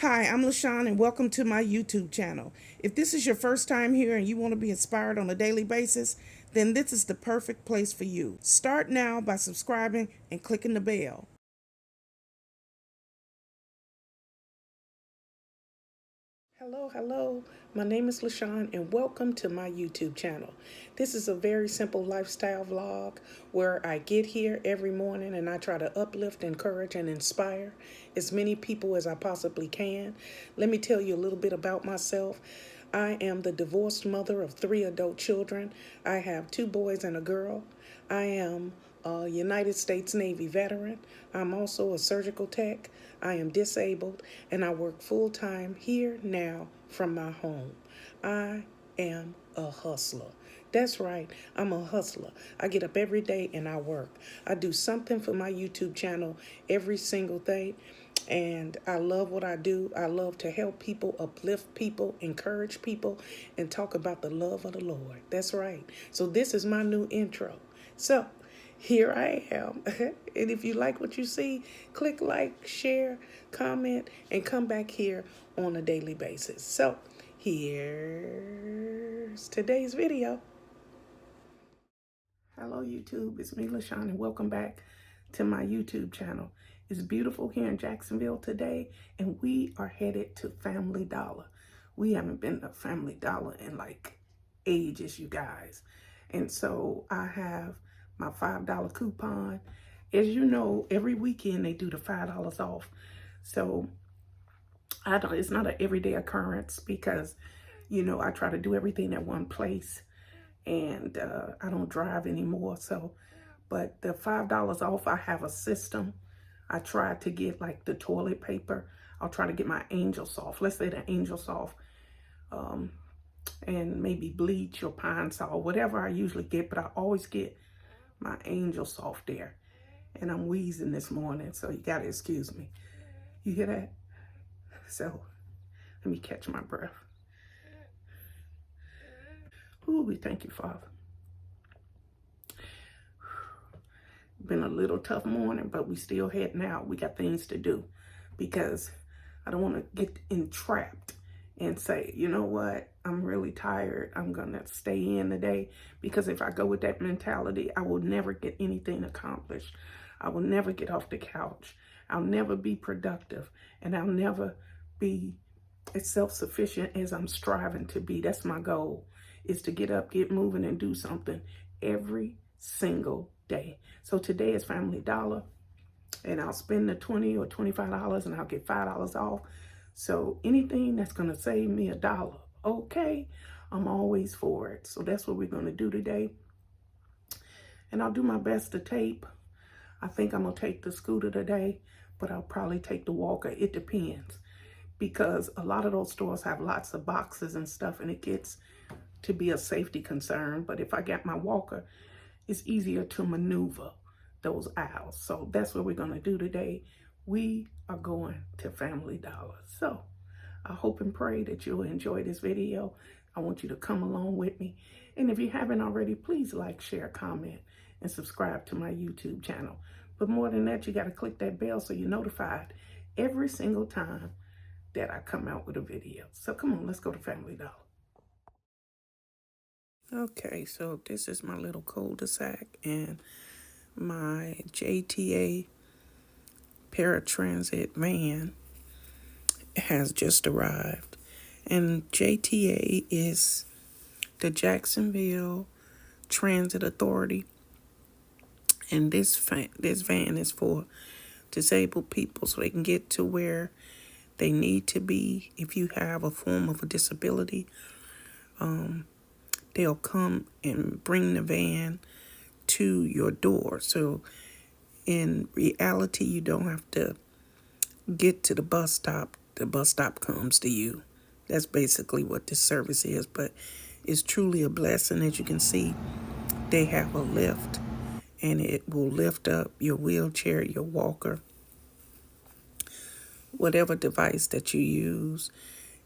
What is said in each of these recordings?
Hi, I'm LaShawn and welcome to my YouTube channel. If this is your first time here and you want to be inspired on a daily basis, then this is the perfect place for you. Start now by subscribing and clicking the bell. Hello. My name is LaShawn and welcome to my YouTube channel. This is a very simple lifestyle vlog where I get here every morning and I try to uplift, encourage, and inspire as many people as I possibly can. Let me tell you a little bit about myself. I am the divorced mother of 3 adult children. I have 2 boys and a girl. I am a United States Navy veteran. I'm also a surgical tech. I am disabled and I work full time here now from my home. I am a hustler. That's right, I'm a hustler. I get up every day and I work. I do something for my YouTube channel every single day. And I love what I do. I love to help people, uplift people, encourage people, and talk about the love of the Lord. That's right. So this is my new intro. So here I am. And if you like what you see, click like, share, comment, and come back here on a daily basis. So here's today's video. Hello YouTube, it's me LaShawn and welcome back to my YouTube channel. It's beautiful here in Jacksonville today and we are headed to Family Dollar. We haven't been to Family Dollar in like ages, you guys. And so I have my $5 coupon. As you know, every weekend they do the $5 off. So it's not an everyday occurrence because, you know, I try to do everything at one place and I don't drive anymore. So, but the $5 off, I have a system. I try to get like the toilet paper. I'll try to get my Angel Soft. Let's say the Angel Soft, and maybe bleach or Pine Sol, whatever I usually get. But I always get my Angel Soft there. And I'm wheezing this morning, so you gotta excuse me. You hear that? So let me catch my breath. Ooh, we thank you, Father. Been a little tough morning, but we still heading out. We got things to do because I don't want to get entrapped and say, you know what, I'm really tired. I'm going to stay in today, because if I go with that mentality, I will never get anything accomplished. I will never get off the couch. I'll never be productive, and I'll never be as self-sufficient as I'm striving to be. That's my goal, is to get up, get moving, and do something every single day. So today is Family Dollar, and I'll spend the $20 or $25 and I'll get $5 off. So anything that's going to save me $1, okay, I'm always for it. So that's what we're going to do today. And I'll do my best to tape. I think I'm going to take the scooter today, but I'll probably take the walker. It depends, because a lot of those stores have lots of boxes and stuff, and it gets to be a safety concern. But if I got my walker, it's easier to maneuver those aisles. So that's what we're going to do today. We are going to Family Dollar. So I hope and pray that you'll enjoy this video. I want you to come along with me. And if you haven't already, please like, share, comment, and subscribe to my YouTube channel. But more than that, you got to click that bell so you're notified every single time that I come out with a video. So come on, let's go to Family Dollar. Okay, so this is my little cul-de-sac, and my JTA paratransit van has just arrived. And JTA is the Jacksonville Transit Authority, and this van is for disabled people so they can get to where they need to be. If you have a form of a disability, they'll come and bring the van to your door. So in reality, you don't have to get to the bus stop. The bus stop comes to you. That's basically what this service is, but it's truly a blessing. As you can see, they have a lift, and it will lift up your wheelchair, your walker, whatever device that you use.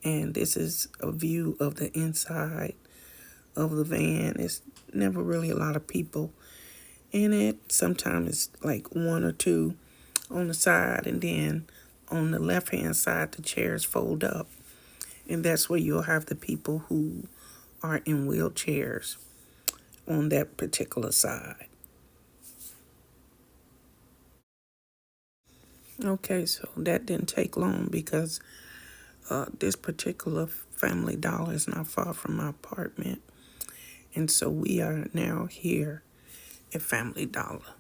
And this is a view of the inside of the van. It's never really a lot of people in it. Sometimes it's like 1 or 2 on the side, and then on the left-hand side, the chairs fold up. And that's where you'll have the people who are in wheelchairs on that particular side. Okay, so that didn't take long because this particular Family Dollar is not far from my apartment. And so we are now here at Family Dollar.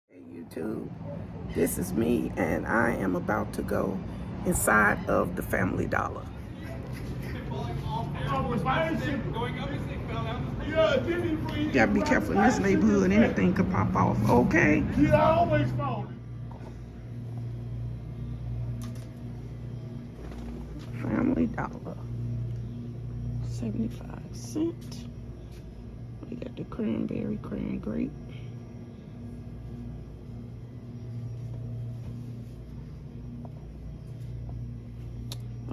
Hey YouTube, this is me and I am about to go inside of the Family Dollar. You gotta be careful in this neighborhood, anything could pop off, okay? Yeah, I always fall. Family Dollar. 75¢. We got the cranberry, cran grape.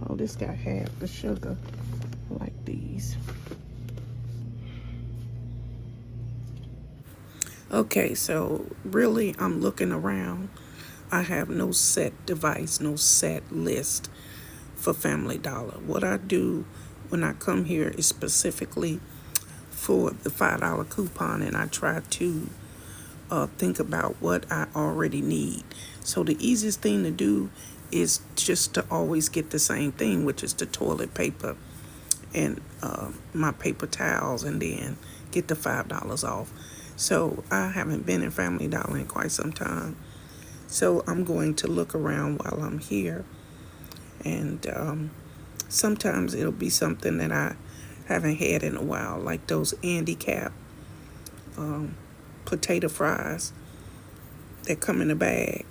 Oh, this got half the sugar. I like these. Okay, so really I'm looking around. I have no set device, no set list for Family Dollar. What I do when I come here is specifically for the $5 coupon, and I try to think about what I already need. So the easiest thing to do is just to always get the same thing, which is the toilet paper and my paper towels, and then get the $5 off. So I haven't been in Family Dollar in quite some time. So I'm going to look around while I'm here. And sometimes it'll be something that I haven't had in a while, like those handicap potato fries that come in a bag.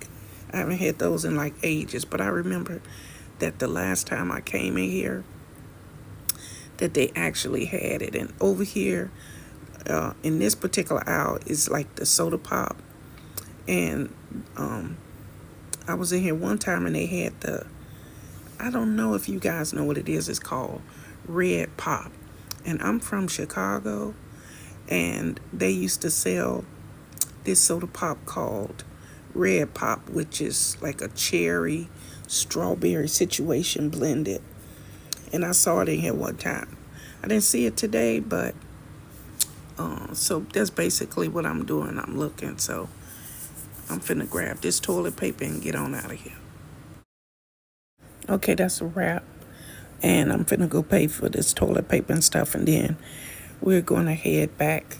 I haven't had those in like ages, but I remember that the last time I came in here that they actually had it. And over here in this particular aisle is like the soda pop. And I was in here one time and they had I don't know if you guys know what it is. It's called Red Pop. And I'm from Chicago, and they used to sell this soda pop called Red Pop, which is like a cherry strawberry situation blended. And I saw it in here one time. I didn't see it today, but so that's basically what I'm doing. I'm looking. So I'm finna grab this toilet paper and get on out of here. Okay, that's a wrap. And I'm finna go pay for this toilet paper and stuff, and then we're gonna head back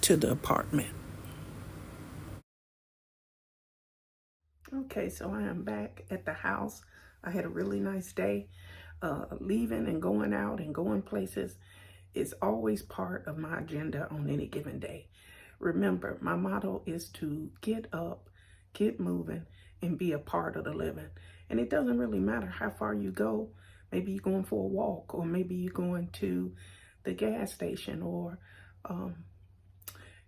to the apartment. Okay, so I am back at the house. I had a really nice day. Leaving and going out and going places is always part of my agenda on any given day. Remember, my motto is to get up, get moving, and be a part of the living. And it doesn't really matter how far you go. Maybe you're going for a walk, or maybe you're going to the gas station, or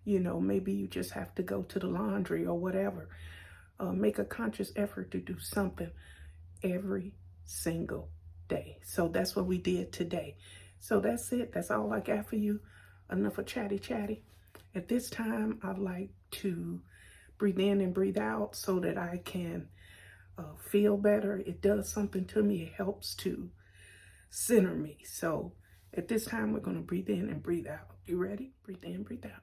maybe you just have to go to the laundry or whatever. Make a conscious effort to do something every single day. So that's what we did today. So that's it. That's all I got for you. Enough of chatty. At this time, I'd like to breathe in and breathe out so that I can feel better. It does something to me. It helps to center me. So at this time, we're going to breathe in and breathe out. You ready? Breathe in, breathe out.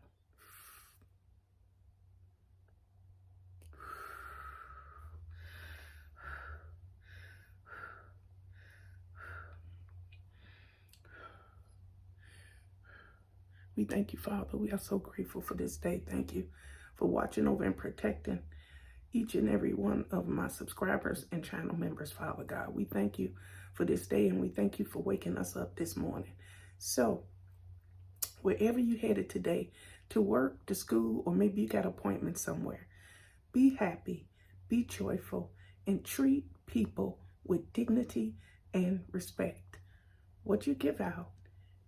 We thank you, Father. We are so grateful for this day. Thank you for watching over and protecting each and every one of my subscribers and channel members, Father God. We thank you for this day, and we thank you for waking us up this morning. So wherever you headed today, to work, to school, or maybe you got an appointment somewhere, be happy, be joyful, and treat people with dignity and respect. What you give out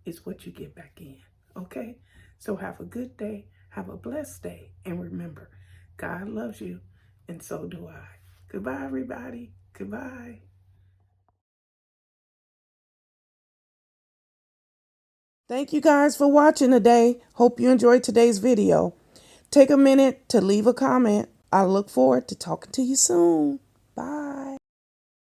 is what you get back in. Okay? So have a good day. Have a blessed day. And remember, God loves you, and so do I. Goodbye, everybody. Goodbye. Thank you guys for watching today. Hope you enjoyed today's video. Take a minute to leave a comment I look forward to talking to you soon. Bye.